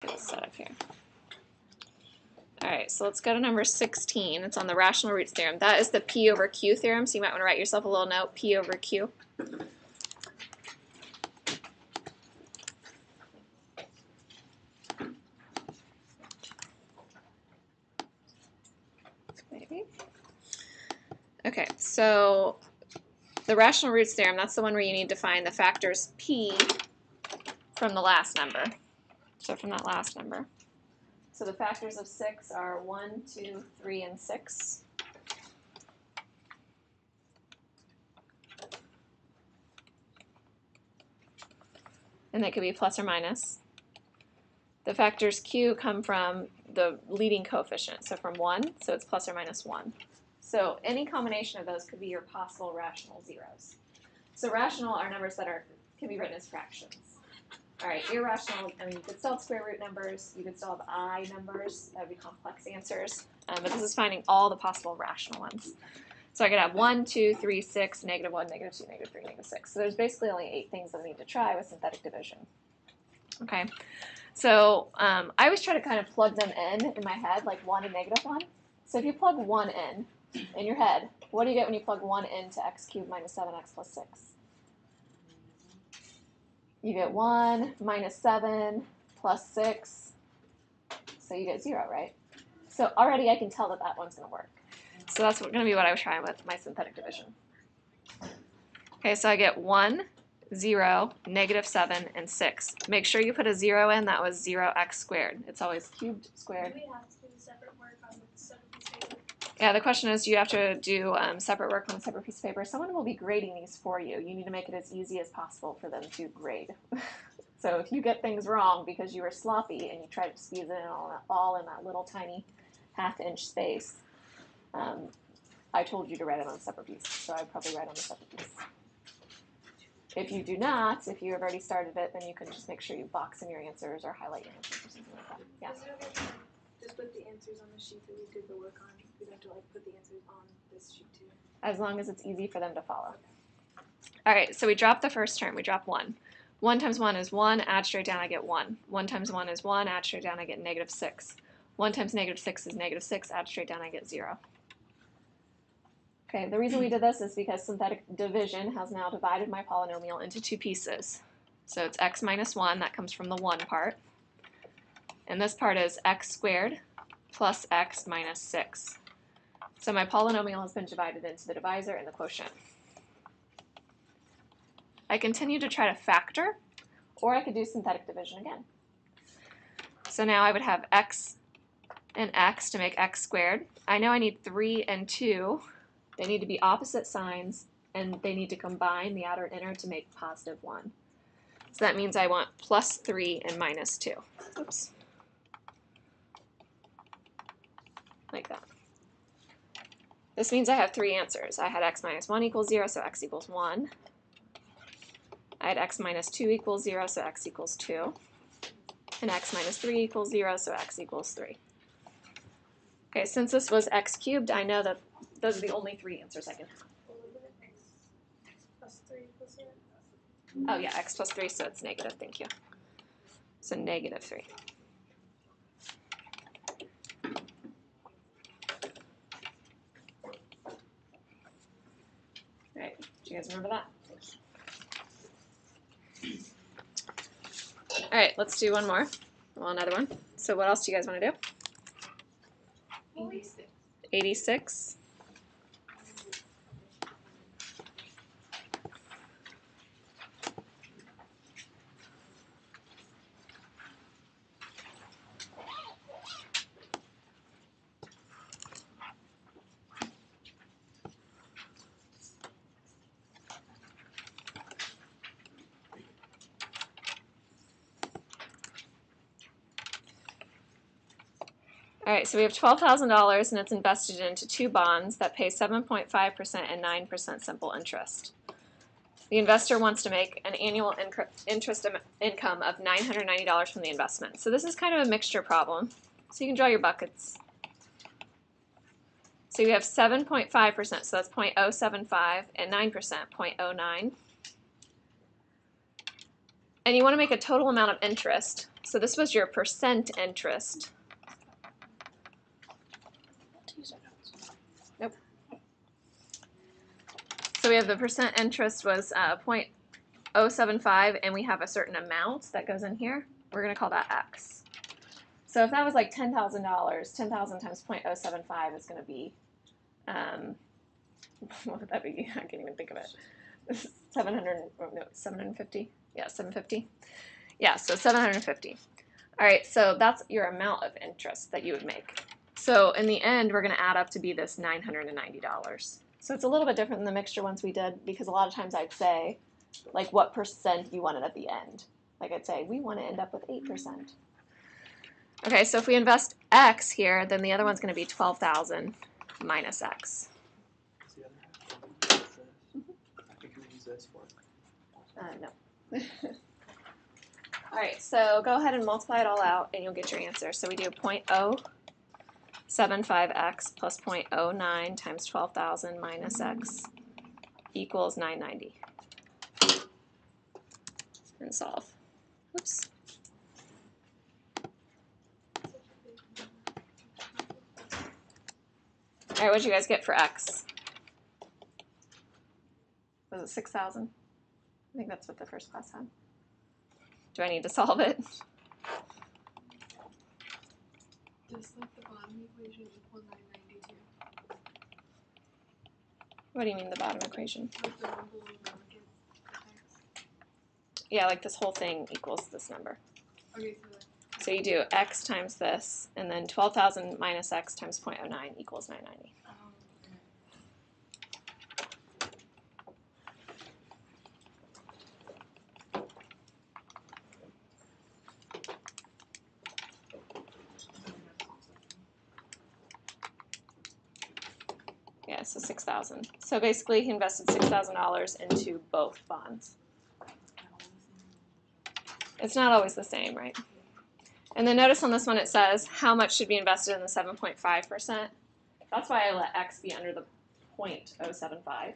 Get this set up here. All right, so let's go to number 16. It's on the rational roots theorem. That is the P over Q theorem, so you might want to write yourself a little note, P over Q. Maybe. Okay, so the rational roots theorem, that's the one where you need to find the factors P from the last number. So from that last number. So the factors of 6 are 1, 2, 3, and 6. And they could be plus or minus. The factors Q come from the leading coefficient, so from 1, so it's plus or minus 1. So any combination of those could be your possible rational zeros. So rational are numbers that can be written as fractions. All right, irrational, I mean, you could still have square root numbers, you could still have I numbers, that would be complex answers, but this is finding all the possible rational ones. So I could have 1, 2, 3, 6, negative 1, negative 2, negative 3, negative 6. So there's basically only 8 things that I need to try with synthetic division. Okay, so I always try to kind of plug them in my head, like 1 and negative 1. So if you plug 1 in your head, what do you get when you plug 1 into x cubed minus 7x plus 6? You get 1 minus 7 plus 6, so you get 0, right? So already I can tell that that one's going to work. So that's going to be what I was trying with my synthetic division. Okay, so I get 1, 0, negative 7, and 6. Make sure you put a 0 in. That was 0x squared. It's always cubed squared. Do we have to do separate work on the separate piece of paper? Yeah, the question is, do you have to do separate work on a separate piece of paper? Someone will be grading these for you. You need to make it as easy as possible for them to grade. So if you get things wrong because you were sloppy and you tried to squeeze it in all in that little tiny half-inch space, I told you to write it on a separate piece, so I'd probably write on a separate piece. If you do not, if you have already started it, then you can just make sure you box in your answers or highlight your answers or something like that. Yeah. Is it okay to just put the answers on the sheet that we did the work on? We have to like put the answers on this sheet too. As long as it's easy for them to follow. All right, so we drop the first term. We drop 1. 1 times 1 is 1. Add straight down, I get 1. 1 times 1 is 1. Add straight down, I get negative 6. 1 times negative 6 is negative 6. Add straight down, I get 0. Okay, the reason we did this is because synthetic division has now divided my polynomial into 2 pieces. So it's x minus 1. That comes from the 1 part. And this part is x squared plus x minus 6. So my polynomial has been divided into the divisor and the quotient. I continue to try to factor, or I could do synthetic division again. So now I would have x and x to make x squared. I know I need 3 and 2. They need to be opposite signs, and they need to combine the outer and inner to make positive 1. So that means I want plus 3 and minus 2. Oops. Like that. This means I have 3 answers. I had x minus 1 equals 0, so x equals 1. I had x minus 2 equals 0, so x equals 2. And x minus 3 equals 0, so x equals 3. Okay, since this was x cubed, I know that those are the only 3 answers I can have. X plus 3 equals 0. Oh yeah, x plus 3, so it's negative, thank you. So negative 3. All right, do you guys remember that? All right, let's do one more. Well, another one. So what else do you guys want to do? 86. 86. All right, so we have $12,000 and it's invested into 2 bonds that pay 7.5% and 9% simple interest. The investor wants to make an annual interest income of $990 from the investment. So this is kind of a mixture problem. So you can draw your buckets. So you have 7.5%, so that's 0.075, and 9%, 0.09. And you want to make a total amount of interest. So this was your percent interest. Nope. So we have the percent interest was 0.075, and we have a certain amount that goes in here. We're going to call that X. So if that was like $10,000, 10,000 times 0.075 is going to be, what would that be? I can't even think of it. 750? Yeah, 750. Yeah, so 750. All right, so that's your amount of interest that you would make. So in the end, we're going to add up to be this $990. So it's a little bit different than the mixture ones we did, because a lot of times I'd say, like, what percent you wanted at the end. Like I'd say, we want to end up with 8%. Okay, so if we invest X here, then the other one's going to be 12,000 minus X. The other half, I think we use this for. No. All right, so go ahead and multiply it all out, and you'll get your answer. So we do 0.075x plus 0.09 times 12,000 minus x equals 990. And solve. Oops. All right, what did you guys get for x? Was it 6,000? I think that's what the first class had. Do I need to solve it? Does like the bottom equation equal 992? What do you mean the bottom equation? Like the one below the one gives x. Yeah, like this whole thing equals this number. Okay, so like, So you do x times this, and then 12,000 minus x times 0.09 equals 990. Yeah, so 6,000. So basically, he invested $6,000 into both bonds. It's not always the same, right? And then notice on this one it says how much should be invested in the 7.5%. That's why I let x be under the 0.075,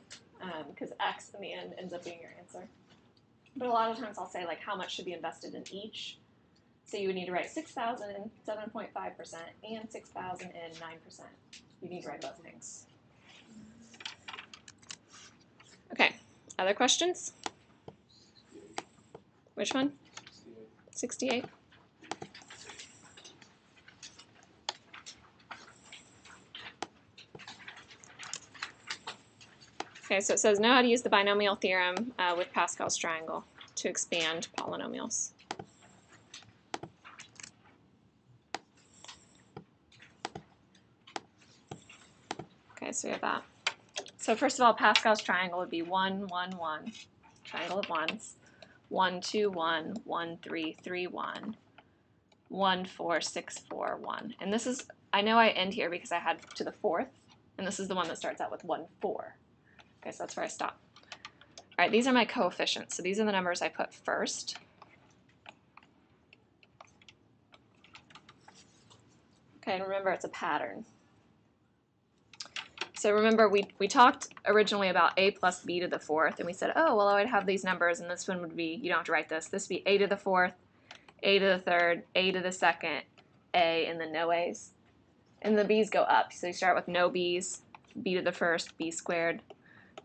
because x in the end ends up being your answer. But a lot of times I'll say like how much should be invested in each. So you would need to write 6,000 in 7.5% and 6,000 in 9%. You need to write both things. Okay, other questions? Which one? 68. Okay, so it says know how to use the binomial theorem with Pascal's triangle to expand polynomials. Okay, so we have that. So first of all, Pascal's triangle would be 1, 1, 1, triangle of ones, 1, 2, 1, 1, 3, 3, 1, 1, 4, 6, 4, 1. And this is, I know I end here because I had to the fourth, and this is the one that starts out with 1, 4. Okay, so that's where I stop. All right, these are my coefficients. So these are the numbers I put first. Okay, and remember it's a pattern. So remember we talked originally about a plus b to the fourth, and we said, oh, well, I would have these numbers, and this one would be, you don't have to write this. This would be a to the fourth, a to the third, a to the second, a, and then no a's. And the b's go up. So you start with no b's, b to the first, b squared,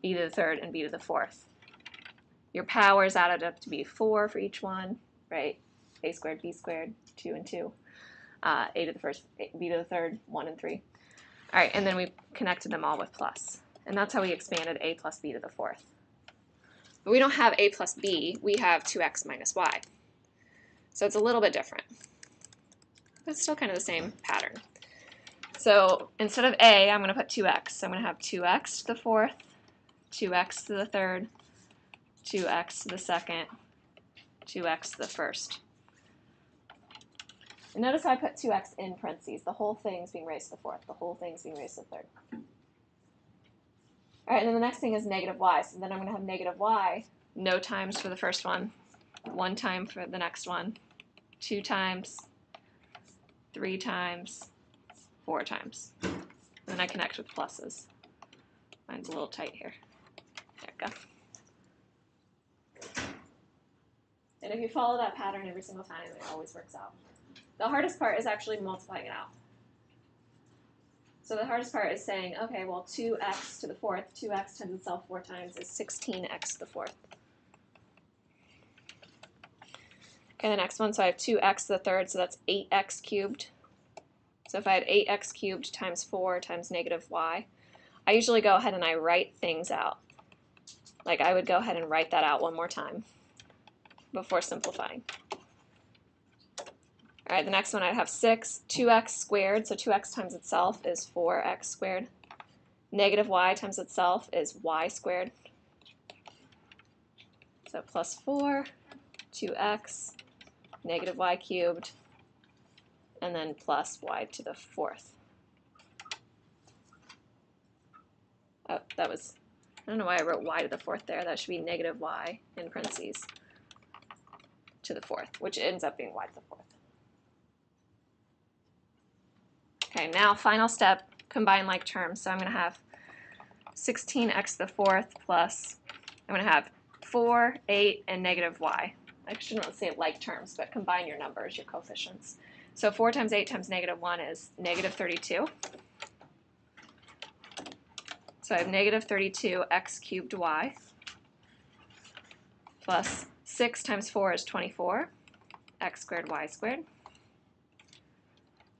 b to the third, and b to the fourth. Your powers added up to be 4 for each one, right? A squared, b squared, 2 and 2. A to the first, b to the third, 1 and 3. All right, and then we connected them all with plus. And that's how we expanded a plus b to the fourth. But we don't have a plus b, we have 2x minus y. So it's a little bit different. But it's still kind of the same pattern. So instead of a, I'm going to put 2x. So I'm going to have 2x to the fourth, 2x to the third, 2x to the second, 2x to the first. And notice how I put 2x in parentheses. The whole thing's being raised to the fourth. The whole thing's being raised to the third. All right, and then the next thing is negative y. So then I'm going to have negative y, no times for the first one, 1 time for the next one, 2 times, 3 times, 4 times. And then I connect with pluses. Mine's a little tight here. There we go. And if you follow that pattern every single time, it always works out. The hardest part is actually multiplying it out. So the hardest part is saying, okay, well, 2x to the fourth, 2x times itself 4 times is 16x to the fourth. Okay, the next one, so I have 2x to the third, so that's 8x cubed. So if I had 8x cubed times 4 times negative y, I usually go ahead and I write things out. Like I would go ahead and write that out one more time before simplifying. All right, the next one I'd have 2x squared, so 2x times itself is 4x squared. Negative y times itself is y squared. So plus 4, 2x, negative y cubed, and then plus y to the fourth. Oh, that was, I don't know why I wrote y to the fourth there. That should be negative y in parentheses to the fourth, which ends up being y to the fourth. Okay, now final step, combine like terms. So I'm going to have 16x to the fourth plus, I'm going to have 4, 8, and negative y. I shouldn't say like terms, but combine your numbers, your coefficients. So 4 times 8 times negative 1 is negative 32. So I have negative 32x cubed y plus 6 times 4 is 24, x squared y squared.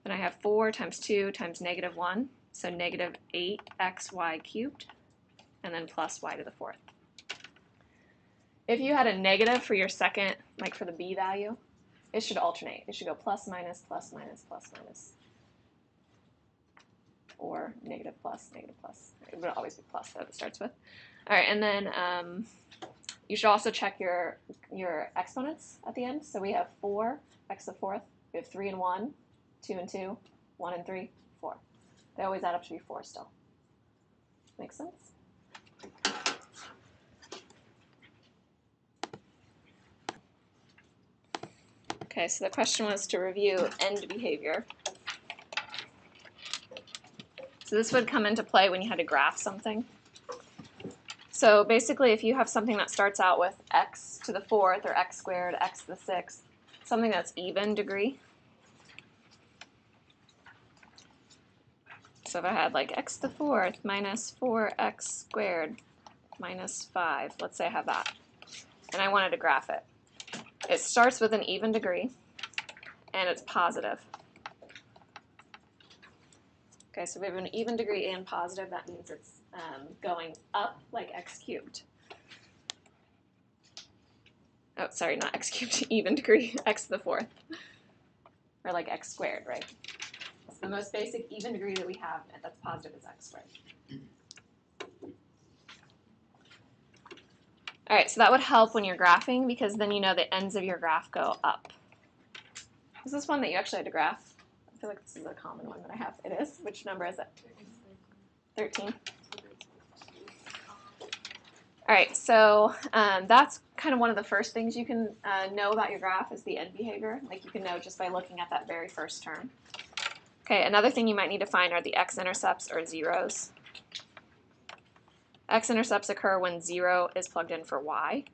Then I have 4 times 2 times negative 1, so negative 8xy cubed, and then plus y to the fourth. If you had a negative for your second, like for the b value, it should alternate. It should go plus minus, plus minus, plus minus, or negative plus, negative plus. It would always be plus that it starts with. All right, and then you should also check your exponents at the end. So we have 4, x to the fourth. We have 3 and 1, 2 and 2, 1 and 3, 4. They always add up to be 4 still. Make sense? Okay, so the question was to review end behavior. So this would come into play when you had to graph something. So basically, if you have something that starts out with x to the fourth or x squared, x to the sixth, something that's even degree. So if I had like x to the fourth minus 4x squared minus 5, let's say I have that, and I wanted to graph it. It starts with an even degree, and it's positive. Okay, so we have an even degree and positive. That means it's going up like x cubed. Oh, sorry, not x cubed, even degree, x to the fourth. Or like x squared, right? So the most basic even degree that we have that's positive is x squared. All right, so that would help when you're graphing because then you know the ends of your graph go up. Is this one that you actually had to graph? I feel like this is a common one that I have. It is? Which number is it? 13. All right, so that's kind of one of the first things you can know about your graph is the end behavior. Like you can know just by looking at that very first term. Okay, another thing you might need to find are the x-intercepts or zeros. X-intercepts occur when 0 is plugged in for y.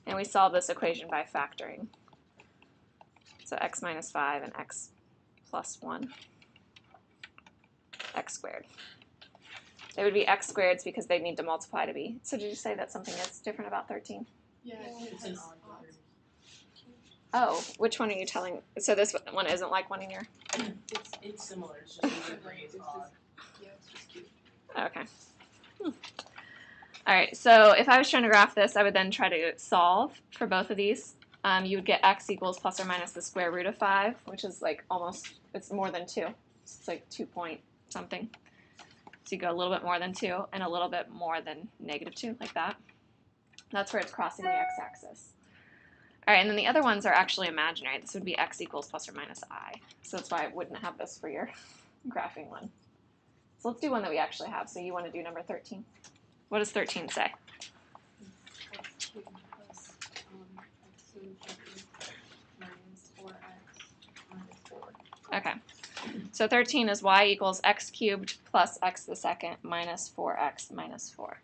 And we solve this equation by factoring. So x minus 5 and x plus 1, x squared. They would be x squareds because they need to multiply to be. So did you say that something is different about 13? Yeah, it's an odd number. Oh, which one are you telling? So this one isn't like one in your... It's similar, it's just the degree is odd. Yeah, it's just cute. Okay. All right, so if I was trying to graph this, I would then try to solve for both of these. You would get x equals plus or minus the square root of 5, which is like almost, it's more than 2. It's like 2 point something. So you go a little bit more than 2 and a little bit more than negative 2, like that. That's where it's crossing the x-axis. All right, and then the other ones are actually imaginary. This would be x equals plus or minus I. So that's why I wouldn't have this for your graphing one. So let's do one that we actually have. So you want to do number 13. What does 13 say? X cubed plus x cubed minus 4x minus 4. Okay. So 13 is y equals x cubed plus x to the second minus 4x minus 4.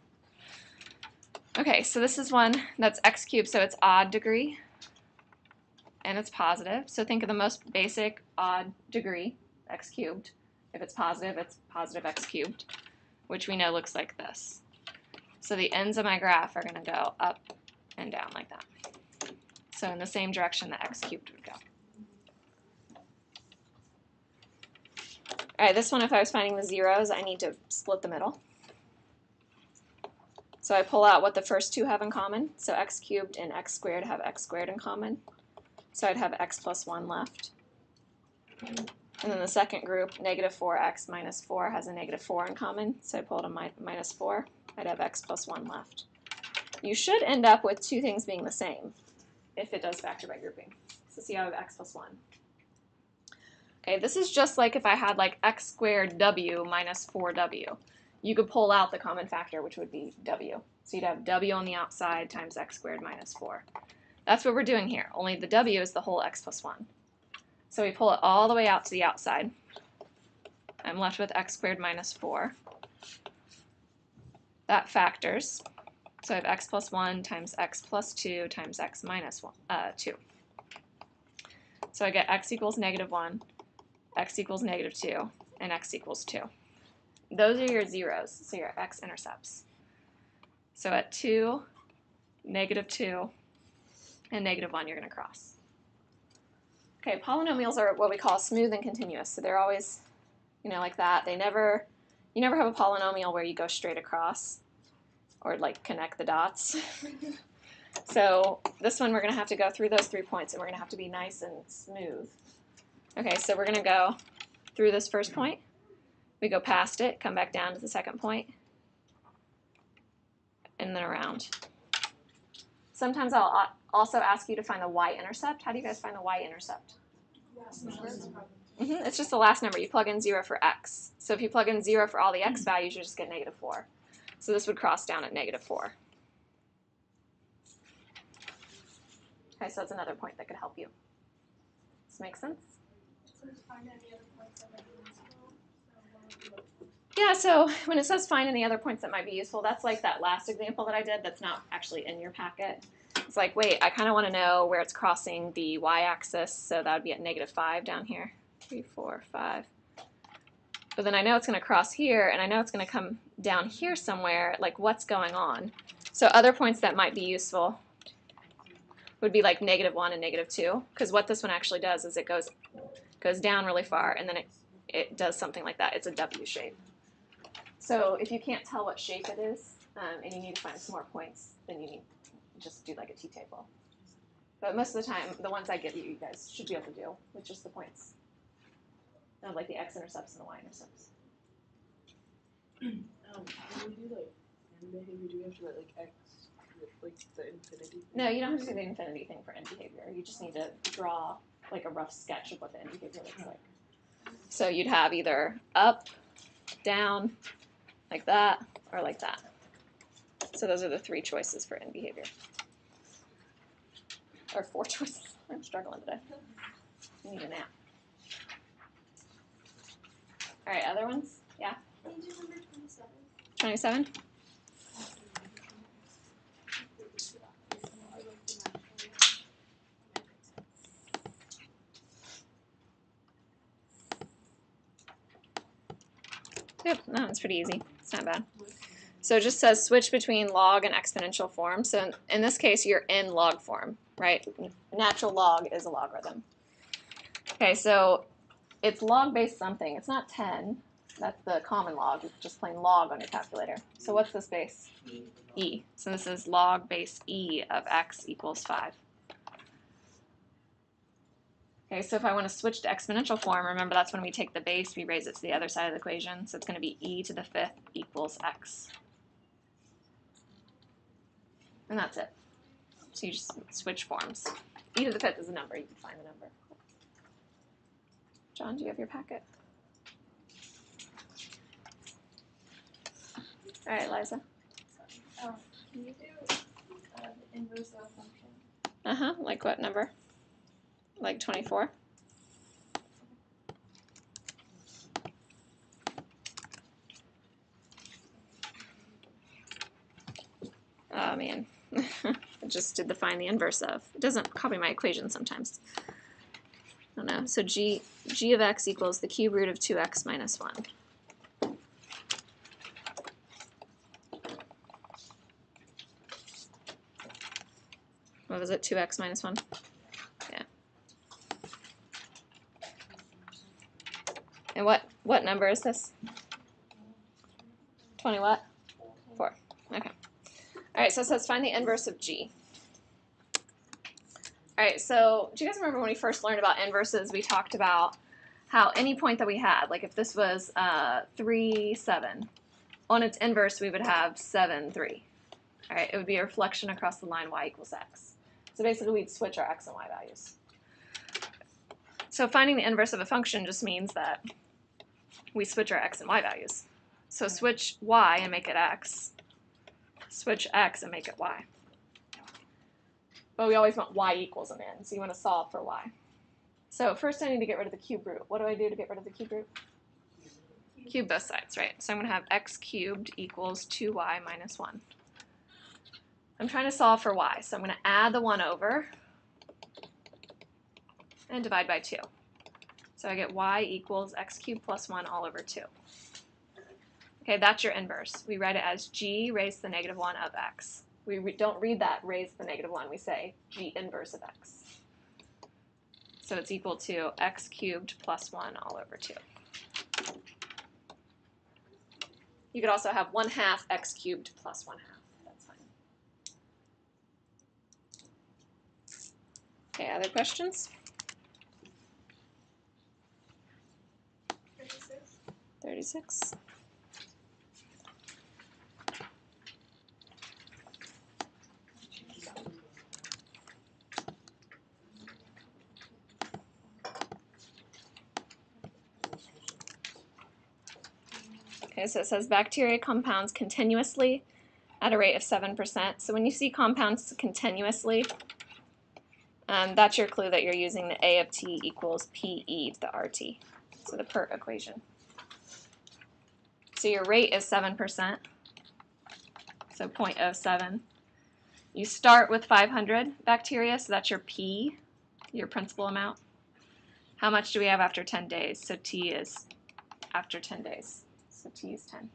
Okay, so this is one that's x cubed, so it's odd degree, and it's positive. So think of the most basic odd degree, x cubed. If it's positive x cubed, which we know looks like this. So the ends of my graph are going to go up and down like that. So in the same direction that x cubed would go. All right, this one, if I was finding the zeros, I need to split the middle. So I pull out what the first two have in common. So x cubed and x squared have x squared in common. So I'd have x plus 1 left. And then the second group, negative 4x minus 4, has a negative 4 in common. So I pull out a minus 4. I'd have x plus 1 left. You should end up with two things being the same if it does factor by grouping. So see how I have x plus 1. Okay, this is just like if I had like x squared w minus 4w. You could pull out the common factor, which would be w. So you'd have w on the outside times x squared minus 4. That's what we're doing here, only the w is the whole x plus 1. So we pull it all the way out to the outside. I'm left with x squared minus 4. That factors. So I have x plus 1 times x plus 2 times x minus 2. So I get x equals negative 1, x equals negative 2, and x equals 2. Those are your zeros, so your x-intercepts. So at 2, negative 2, and negative 1, you're going to cross. Okay, polynomials are what we call smooth and continuous, so they're always, like that. You never have a polynomial where you go straight across or like connect the dots. So this one we're going to have to go through those 3 points, and we're going to have to be nice and smooth. Okay, so we're going to go through this first point. We go past it, come back down to the second point, and then around. Sometimes I'll also ask you to find the y-intercept. How do you guys find the y-intercept? It's just the last number. You plug in 0 for x. So if you plug in 0 for all the x values, you just get negative 4. So this would cross down at negative 4. Okay, so that's another point that could help you. Does this make sense? Yeah, so when it says find any other points that might be useful, that's like that last example that I did that's not actually in your packet. It's like, wait, I kind of want to know where it's crossing the y-axis, so that would be at negative 5 down here. 3, 4, 5. But then I know it's going to cross here, and I know it's going to come down here somewhere, like what's going on. So other points that might be useful would be like negative 1 and negative 2, because what this one actually does is it goes down really far, and then it does something like that. It's a W shape. So if you can't tell what shape it is, and you need to find some more points, then you need to just do like a T-table. But most of the time, the ones I give you, you guys should be able to do with just the points of like the x-intercepts and the y-intercepts. When we do like end behavior, do we have to write like x, like the infinity? No, you don't have to do the infinity thing for end behavior. You just need to draw like a rough sketch of what the end behavior looks like. So you'd have either up, down, like that, or like that. So those are the 3 choices for end behavior. Or 4 choices. I'm struggling today. I need a nap. All right, other ones? Yeah? Can you do number 27? 27? Yep, no, it's pretty easy. It's not bad. So it just says switch between log and exponential form. So in this case, you're in log form, right? Natural log is a logarithm. Okay, so it's log base something. It's not 10. That's the common log. It's just plain log on your calculator. So what's this base? E. So this is log base E of x equals 5. Okay, so if I want to switch to exponential form, remember that's when we take the base, we raise it to the other side of the equation. So it's going to be e to the 5th equals x. And that's it. So you just switch forms. E to the 5th is a number. You can find the number. John, do you have your packet? All right, Liza. Can you do the inverse of a function? Uh-huh. Like what number? Like 24? Oh, man. just did the find the inverse of. It doesn't copy my equation sometimes. I don't know. So g of x equals the cube root of 2x minus 1. What was it? 2x minus 1? Yeah. And what number is this? 20 what? 4. Okay. All right, so it says find the inverse of g. All right, so do you guys remember when we first learned about inverses, we talked about how any point that we had, like if this was 3, 7, on its inverse we would have 7, 3. All right, it would be a reflection across the line y equals x. So basically we'd switch our x and y values. So finding the inverse of a function just means that we switch our x and y values. So switch y and make it x. Switch x and make it y. But we always want y equals an n, so you want to solve for y. So first I need to get rid of the cube root. What do I do to get rid of the cube root? Cube both sides, right? So I'm going to have x cubed equals 2y minus 1. I'm trying to solve for y, so I'm going to add the 1 over and divide by 2. So I get y equals x cubed plus 1 all over 2. Okay, that's your inverse. We write it as g raised to the negative 1 of x. We don't read that raised to the negative 1. We say g inverse of x. So it's equal to x cubed plus 1 all over 2. You could also have 1/2 x cubed plus 1/2. That's fine. Okay, other questions? 36. Okay, so it says bacteria compounds continuously at a rate of 7%. So when you see compounds continuously, that's your clue that you're using the A of t equals PE to the RT, so the PERT equation. So your rate is 7%, so 0.07. You start with 500 bacteria, so that's your P, your principal amount. How much do we have after 10 days? So T is after 10 days. So T is 10.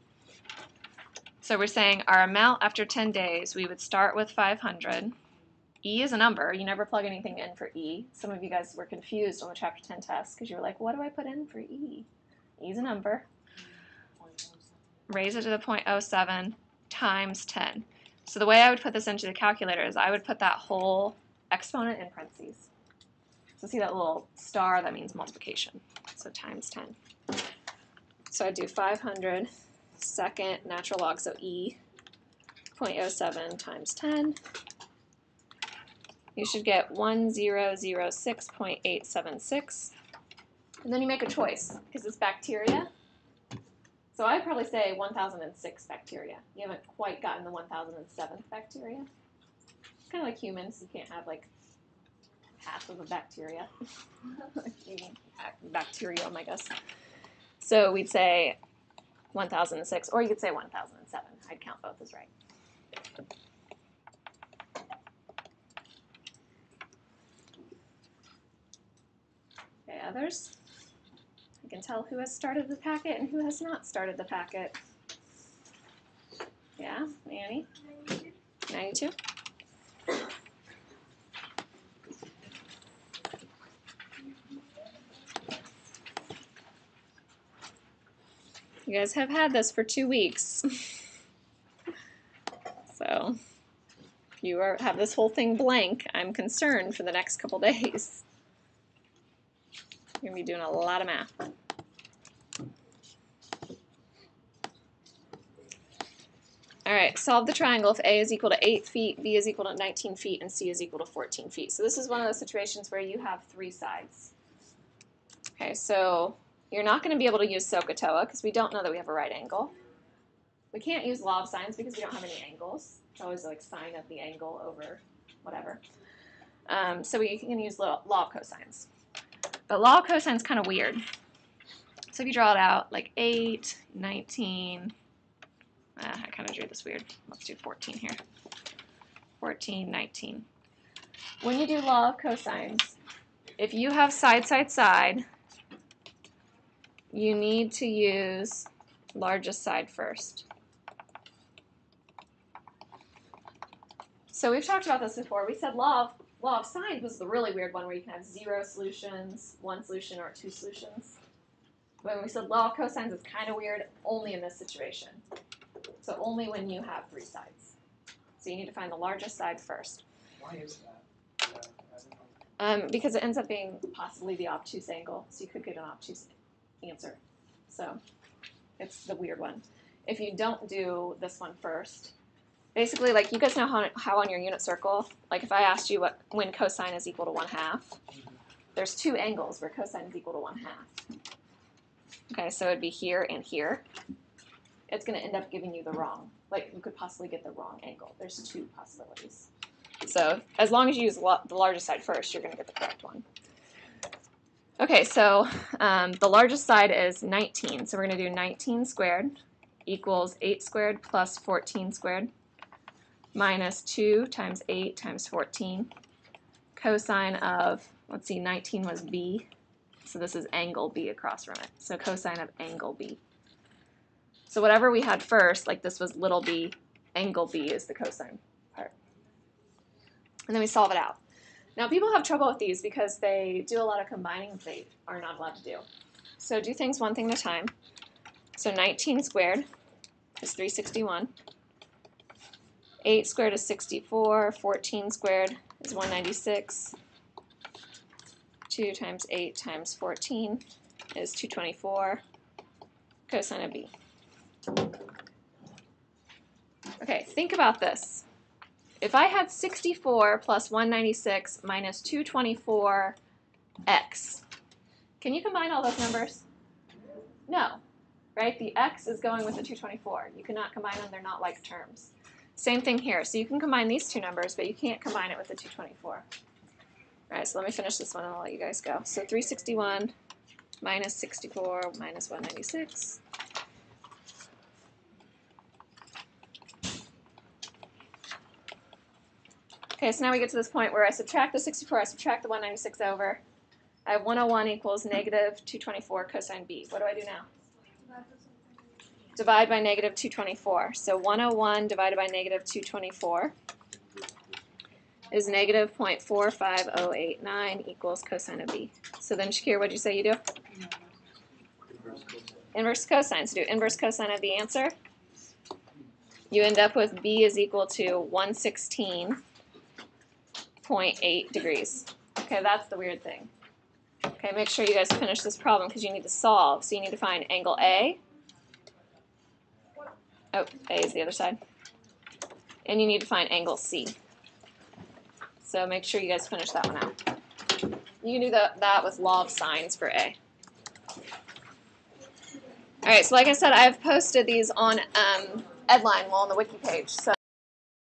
So we're saying our amount after 10 days, we would start with 500. E is a number. You never plug anything in for E. Some of you guys were confused on the Chapter 10 test because you were like, what do I put in for E? E is a number. Raise it to the 0.07 times 10. So the way I would put this into the calculator is I would put that whole exponent in parentheses. So see that little star? That means multiplication. So times 10. So I'd do 500 second natural log, so E, 0.07 times 10. You should get 1006.876. And then you make a choice, because it's bacteria. So I'd probably say 1006 bacteria. You haven't quite gotten the 1007th bacteria. It's kind of like humans. You can't have like half of a bacteria. Bacterium, I guess. So we'd say 1006, or you could say 1007. I'd count both as right. Okay, others? I can tell who has started the packet and who has not started the packet. Yeah, Annie? 92? You guys have had this for 2 weeks. So if you have this whole thing blank, I'm concerned for the next couple days. You're going to be doing a lot of math. All right, solve the triangle if A is equal to 8 feet, B is equal to 19 feet, and C is equal to 14 feet. So this is one of those situations where you have 3 sides. Okay, so you're not going to be able to use SOHCAHTOA because we don't know that we have a right angle. We can't use law of sines because we don't have any angles. It's always like sine of the angle over whatever. So we can use law of cosines. But law of cosine is kind of weird. So if you draw it out, like 8, 19, I kind of drew this weird. Let's do 14 here. 14, 19. When you do law of cosines, if you have side, side, side, you need to use largest side first. So we've talked about this before. We said law of sines was the really weird one where you can have 0 solutions, 1 solution, or 2 solutions. When we said law of cosines is kind of weird only in this situation. So only when you have 3 sides. So you need to find the largest side first. Why is that? Because it ends up being possibly the obtuse angle, so you could get an obtuse answer. So it's the weird one. If you don't do this one first, basically, like, you guys know how on your unit circle, like if I asked you when cosine is equal to 1/2, there's 2 angles where cosine is equal to 1/2. Okay, so it'd be here and here. It's going to end up giving you the wrong, like you could possibly get the wrong angle. There's 2 possibilities. So as long as you use the largest side first, you're going to get the correct one. Okay, so the largest side is 19. So we're going to do 19 squared equals 8 squared plus 14 squared minus 2 times 8 times 14. Cosine of, let's see, 19 was b. So this is angle b across from it. So cosine of angle b. So whatever we had first, like this was little b, angle b is the cosine part. And then we solve it out. Now people have trouble with these because they do a lot of combining they are not allowed to do. So do things one thing at a time. So 19 squared is 361. 8 squared is 64. 14 squared is 196. 2 times 8 times 14 is 224. Cosine of b. Okay, think about this. If I had 64 plus 196 minus 224x, can you combine all those numbers? No, right? The x is going with the 224. You cannot combine them. They're not like terms. Same thing here. So you can combine these 2 numbers, but you can't combine it with the 224. All right, so let me finish this one and I'll let you guys go. So 361 minus 64 minus 196. Okay, so now we get to this point where I subtract the 64, I subtract the 196 over. I have 101 equals negative 224 cosine b. What do I do now? Divide by negative 224. So 101 divided by negative 224 is negative 0.45089 equals cosine of b. So then, Shakir, what did you say you do? Inverse cosine. So do inverse cosine of the answer. You end up with b is equal to 116.8 degrees. Okay, that's the weird thing. Okay, make sure you guys finish this problem because you need to solve. So you need to find angle A. Oh, A is the other side. And you need to find angle C. So make sure you guys finish that one out. You can do that with law of sines for A. All right, so like I said, I've posted these on Edline, well, on the wiki page. So